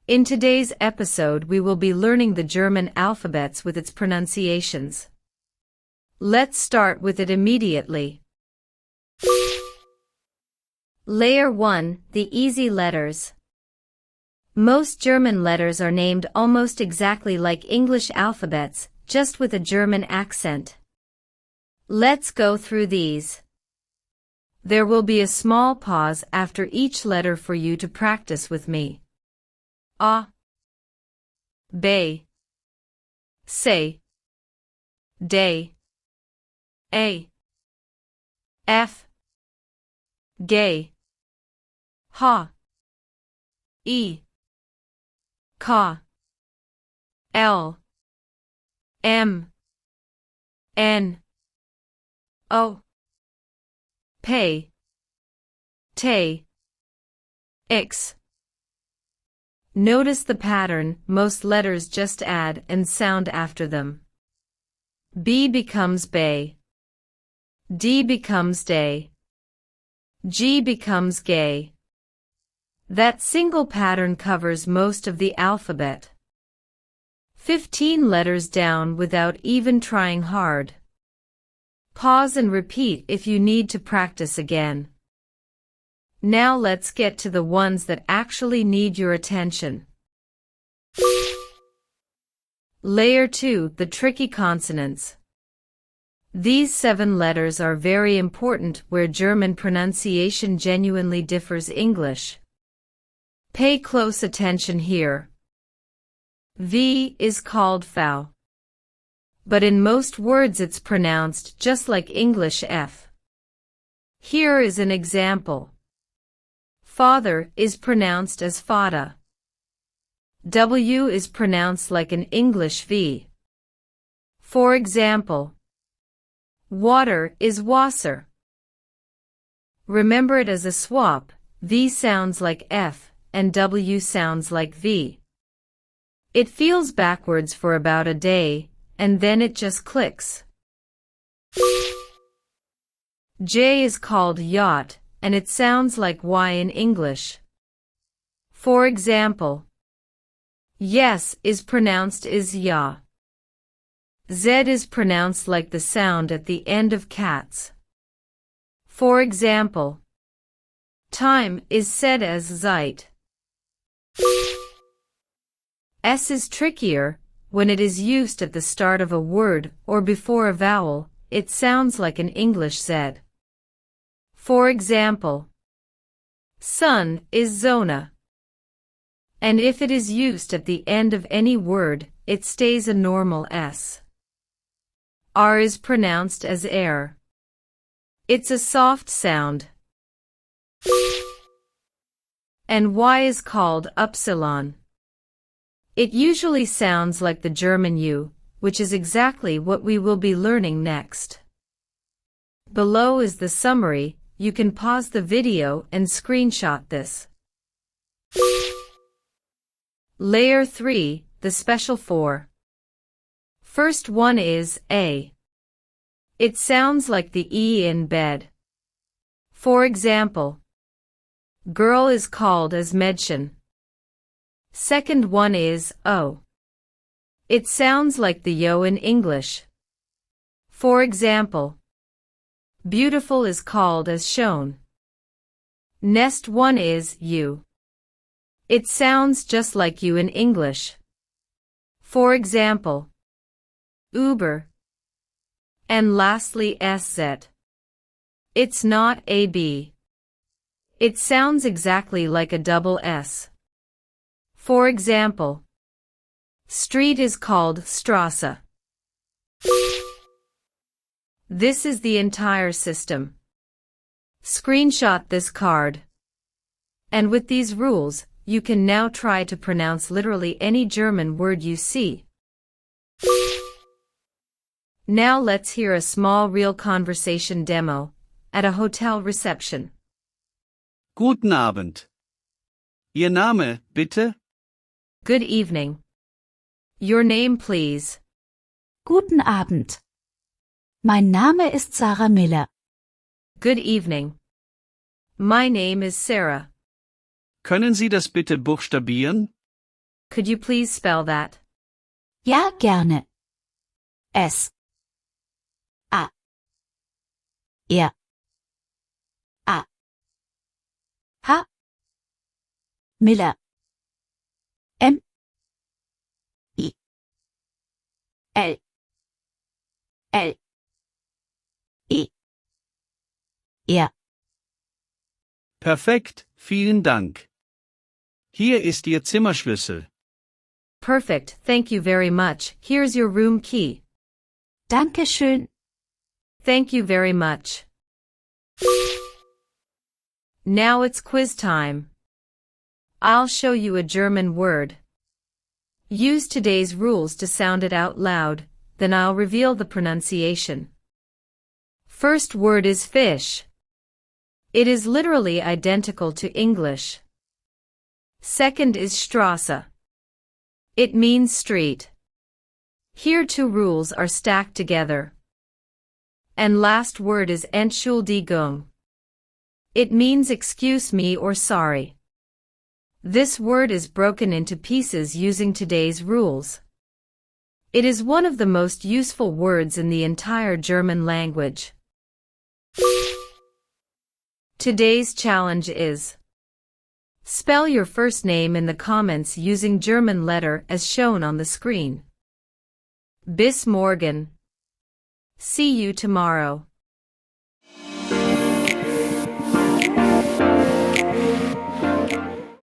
In today's episode, we will be learning the German alphabets with its pronunciations. Let's start with it immediately. Layer 1, the easy letters. Most German letters are named almost exactly like English alphabets, just with a German accent. Let's go through these. There will be a small pause after each letter for you to practice with me. A, B, C, D, A, F, G, H, I, K, L, M, N, O, P, T, X. Notice the pattern, most letters just add and sound after them. B becomes bay. D becomes day. G becomes gay. That single pattern covers most of the alphabet. 15 letters down without even trying hard. Pause and repeat if you need to practice again. Now let's get to the ones that actually need your attention. Layer 2, the tricky consonants. These 7 letters are very important where German pronunciation genuinely differs English. Pay close attention here. V is called V. But in most words it's pronounced just like English F. Here is an example. Father is pronounced as Fada. W is pronounced like an English V. For example, water is Wasser. Remember it as a swap, V sounds like F and W sounds like V. It feels backwards for about a day, and then it just clicks. J is called yacht, and it sounds like Y in English. For example, yes is pronounced as ya. Z is pronounced like the sound at the end of cats. For example, time is said as Zeit. S is trickier. When it is used at the start of a word or before a vowel, it sounds like an English Z. For example, sun is Zona. And if it is used at the end of any word, it stays a normal S. R is pronounced as air. It's a soft sound. And Y is called upsilon. It usually sounds like the German U, which is exactly what we will be learning next. Below is the summary. You can pause the video and screenshot this. Layer 3, the special 4. First one is A. It sounds like the E in bed. For example, girl is called as Mädchen. Second one is O. It sounds like the yo in English. For example, beautiful is called as schön. Next one is U. It sounds just like you in English. For example, Uber. And lastly SZ. It's not AB. It sounds exactly like a double S. For example, street is called Straße. This is the entire system. Screenshot this card. And with these rules, you can now try to pronounce literally any German word you see. Now let's hear a small real conversation demo at a hotel reception. Guten Abend. Ihr Name, bitte? Good evening. Your name, please. Guten Abend. Mein Name ist Sarah Miller. Good evening. My name is Sarah. Können Sie das bitte buchstabieren? Could you please spell that? Ja, gerne. S. A. R. A. H. Miller. M. I. L. L. E. R. Perfekt, vielen Dank. Hier ist Ihr Zimmerschlüssel. Perfect, thank you very much. Here's your room key. Dankeschön. Thank you very much. Now it's quiz time. I'll show you a German word. Use today's rules to sound it out loud, then I'll reveal the pronunciation. First word is fish. It is literally identical to English. Second is Straße. It means street. Here two rules are stacked together. And last word is Entschuldigung. It means excuse me or sorry. This word is broken into pieces using today's rules. It is one of the most useful words in the entire German language. Today's challenge is: spell your first name in the comments using German letter as shown on the screen. Bis morgen. See you tomorrow.